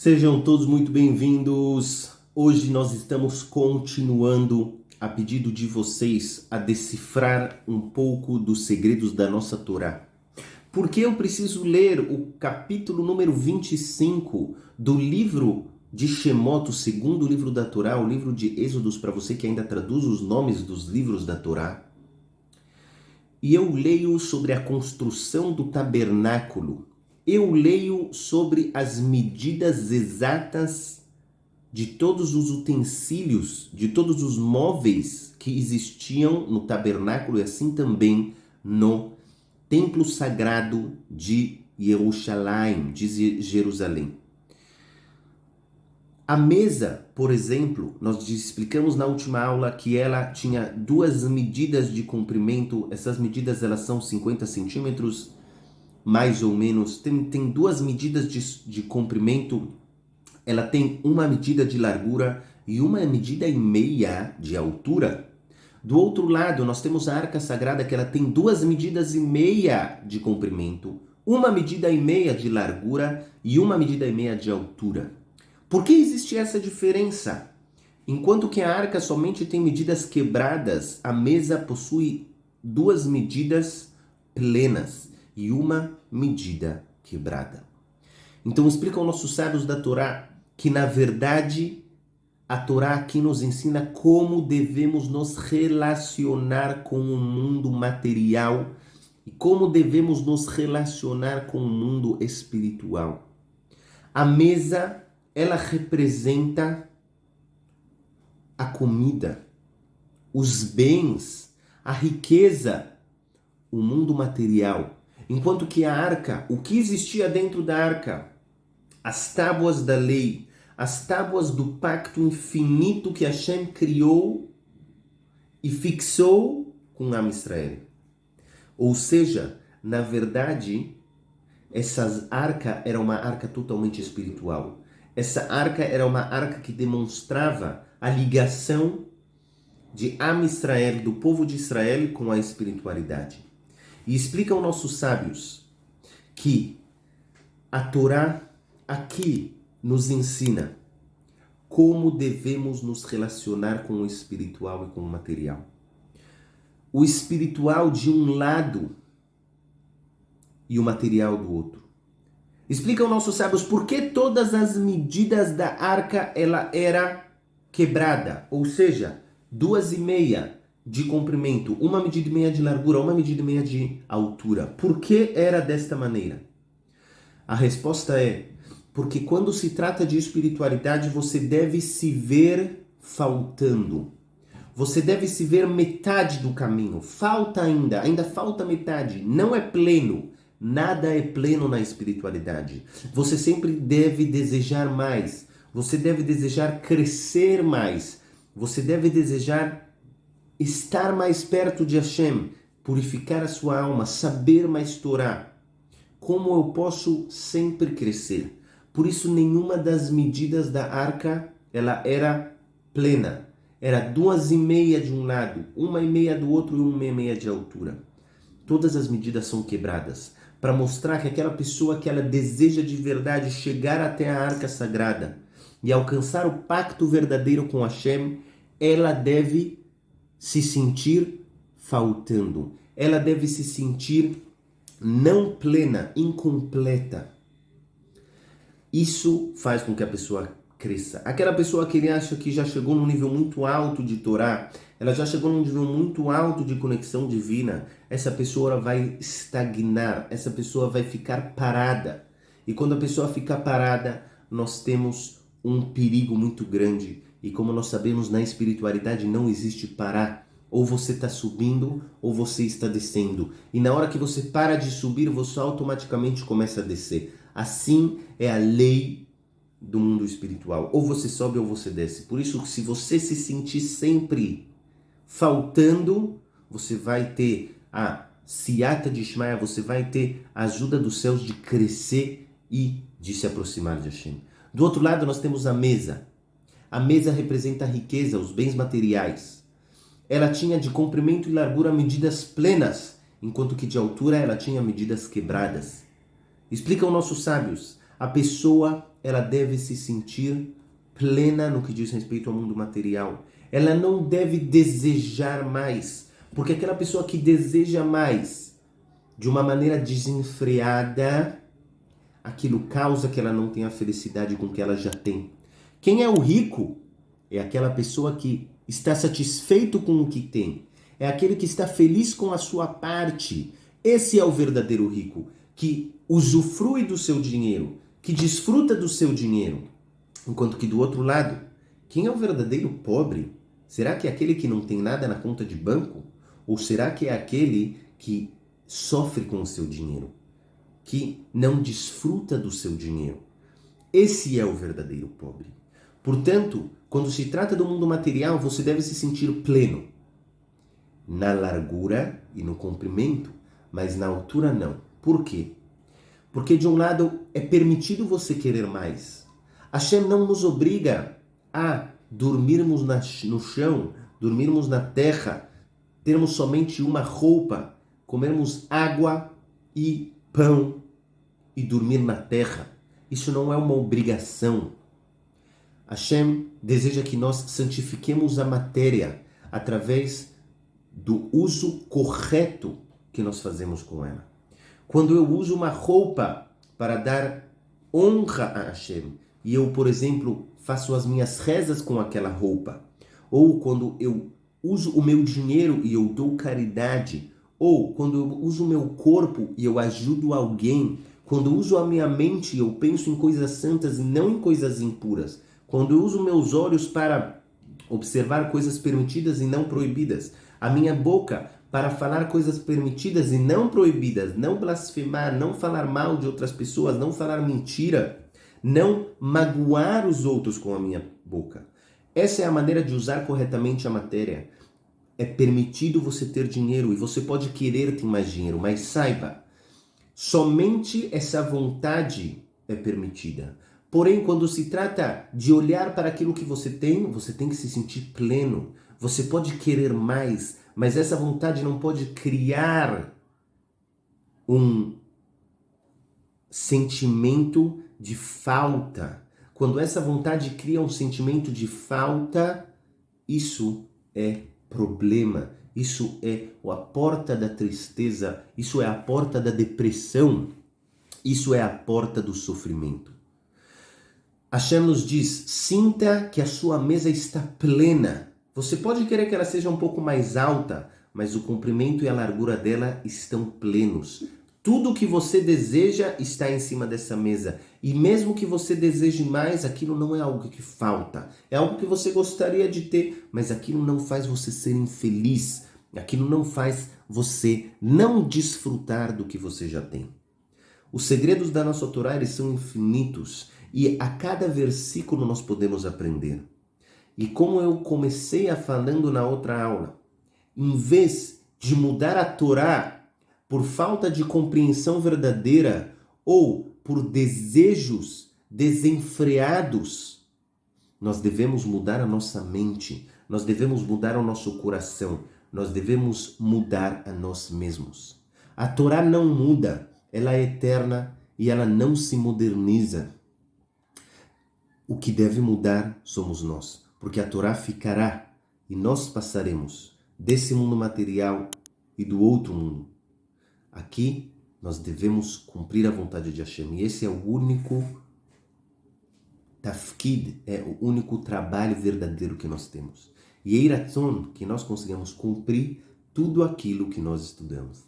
Sejam todos muito bem-vindos. Hoje nós estamos continuando, a pedido de vocês, a decifrar um pouco dos segredos da nossa Torá. Porque eu preciso ler o capítulo número 25 do livro de Shemot, o segundo livro da Torá, o livro de Êxodos, para você que ainda traduz os nomes dos livros da Torá. E eu leio sobre a construção do tabernáculo. Eu leio sobre as medidas exatas de todos os utensílios, de todos os móveis que existiam no tabernáculo e assim também no templo sagrado de Jerusalém, de Jerusalém. A mesa, por exemplo, nós explicamos na última aula que ela tinha duas medidas de comprimento. Essas medidas elas são 50 centímetros, mais ou menos. Tem duas medidas de comprimento. Ela tem uma medida de largura e uma medida e meia de altura. Do outro lado, nós temos a arca sagrada, que ela tem duas medidas e meia de comprimento, uma medida e meia de largura e uma medida e meia de altura. Por que existe essa diferença? Enquanto que a arca somente tem medidas quebradas, a mesa possui duas medidas plenas e uma medida quebrada. Então explicam nossos sábios da Torá que, na verdade, a Torá aqui nos ensina como devemos nos relacionar com o mundo material e como devemos nos relacionar com o mundo espiritual. A mesa, ela representa a comida, os bens, a riqueza, o mundo material. Enquanto que a arca, o que existia dentro da arca? As tábuas da lei, as tábuas do pacto infinito que Hashem criou e fixou com Am Israel. Ou seja, na verdade, essa arca era uma arca totalmente espiritual. Essa arca era uma arca que demonstrava a ligação de Am Israel, do povo de Israel, com a espiritualidade. E explicam nossos sábios que a Torá aqui nos ensina como devemos nos relacionar com o espiritual e com o material. O espiritual de um lado e o material do outro. Explicam nossos sábios por que todas as medidas da arca ela era quebrada, ou seja, 2,5 de comprimento, uma medida e meia de largura, uma medida e meia de altura. Por que era desta maneira? A resposta é porque quando se trata de espiritualidade, você deve se ver faltando. Você deve se ver metade do caminho. Falta ainda falta metade. Não é pleno. Nada é pleno na espiritualidade. Você sempre deve desejar mais. Você deve desejar crescer mais. Você deve desejar estar mais perto de Hashem, purificar a sua alma, saber mais Torá. Como eu posso sempre crescer? Por isso, nenhuma das medidas da arca ela era plena. Era 2,5 de um lado, 1,5 do outro e 1,5 de altura. Todas as medidas são quebradas para mostrar que aquela pessoa que ela deseja de verdade chegar até a arca sagrada e alcançar o pacto verdadeiro com Hashem, ela deve se sentir faltando. Ela deve se sentir não plena, incompleta. Isso faz com que a pessoa cresça. Aquela pessoa que ele acha que já chegou num nível muito alto de Torá, ela já chegou num nível muito alto de conexão divina, essa pessoa vai estagnar, essa pessoa vai ficar parada. E quando a pessoa fica parada, nós temos um perigo muito grande. E como nós sabemos, na espiritualidade não existe parar. Ou você está subindo, ou você está descendo. E na hora que você para de subir, você automaticamente começa a descer. Assim é a lei do mundo espiritual. Ou você sobe ou você desce. Por isso, se você se sentir sempre faltando, você vai ter a Siyata de Ishmael, você vai ter a ajuda dos céus de crescer e de se aproximar de Hashem. Do outro lado, nós temos a mesa. A mesa representa a riqueza, os bens materiais. Ela tinha de comprimento e largura medidas plenas, enquanto que de altura ela tinha medidas quebradas. Explicam nossos sábios, a pessoa ela deve se sentir plena no que diz respeito ao mundo material. Ela não deve desejar mais, porque aquela pessoa que deseja mais de uma maneira desenfreada, aquilo causa que ela não tenha a felicidade com o que ela já tem. Quem é o rico? É aquela pessoa que está satisfeito com o que tem. É aquele que está feliz com a sua parte. Esse é o verdadeiro rico, que usufrui do seu dinheiro, que desfruta do seu dinheiro. Enquanto que do outro lado, quem é o verdadeiro pobre? Será que é aquele que não tem nada na conta de banco? Ou será que é aquele que sofre com o seu dinheiro, que não desfruta do seu dinheiro? Esse é o verdadeiro pobre. Portanto, quando se trata do mundo material, você deve se sentir pleno. Na largura e no comprimento, mas na altura não. Por quê? Porque de um lado é permitido você querer mais. Hashem não nos obriga a dormirmos no chão, dormirmos na terra, termos somente uma roupa, comermos água e pão e dormir na terra. Isso não é uma obrigação. Hashem deseja que nós santifiquemos a matéria através do uso correto que nós fazemos com ela. Quando eu uso uma roupa para dar honra a Hashem, e eu, por exemplo, faço as minhas rezas com aquela roupa, ou quando eu uso o meu dinheiro e eu dou caridade, ou quando eu uso o meu corpo e eu ajudo alguém, quando eu uso a minha mente e eu penso em coisas santas e não em coisas impuras, quando eu uso meus olhos para observar coisas permitidas e não proibidas, a minha boca para falar coisas permitidas e não proibidas, não blasfemar, não falar mal de outras pessoas, não falar mentira, não magoar os outros com a minha boca. Essa é a maneira de usar corretamente a matéria. É permitido você ter dinheiro e você pode querer ter mais dinheiro, mas saiba, somente essa vontade é permitida. Porém, quando se trata de olhar para aquilo que você tem que se sentir pleno. Você pode querer mais, mas essa vontade não pode criar um sentimento de falta. Quando essa vontade cria um sentimento de falta, isso é problema. Isso é a porta da tristeza, isso é a porta da depressão, isso é a porta do sofrimento. Hashem nos diz, sinta que a sua mesa está plena. Você pode querer que ela seja um pouco mais alta, mas o comprimento e a largura dela estão plenos. Tudo que você deseja está em cima dessa mesa. E mesmo que você deseje mais, aquilo não é algo que falta. É algo que você gostaria de ter, mas aquilo não faz você ser infeliz. Aquilo não faz você não desfrutar do que você já tem. Os segredos da nossa Torá, eles são infinitos. E a cada versículo nós podemos aprender. E como eu comecei falando na outra aula, em vez de mudar a Torá por falta de compreensão verdadeira ou por desejos desenfreados, nós devemos mudar a nossa mente, nós devemos mudar o nosso coração, nós devemos mudar a nós mesmos. A Torá não muda, ela é eterna e ela não se moderniza. O que deve mudar somos nós, porque a Torá ficará e nós passaremos desse mundo material e do outro mundo. Aqui nós devemos cumprir a vontade de Hashem, e esse é o único tafkid, é o único trabalho verdadeiro que nós temos. E Eiratzon, que nós consigamos cumprir tudo aquilo que nós estudamos.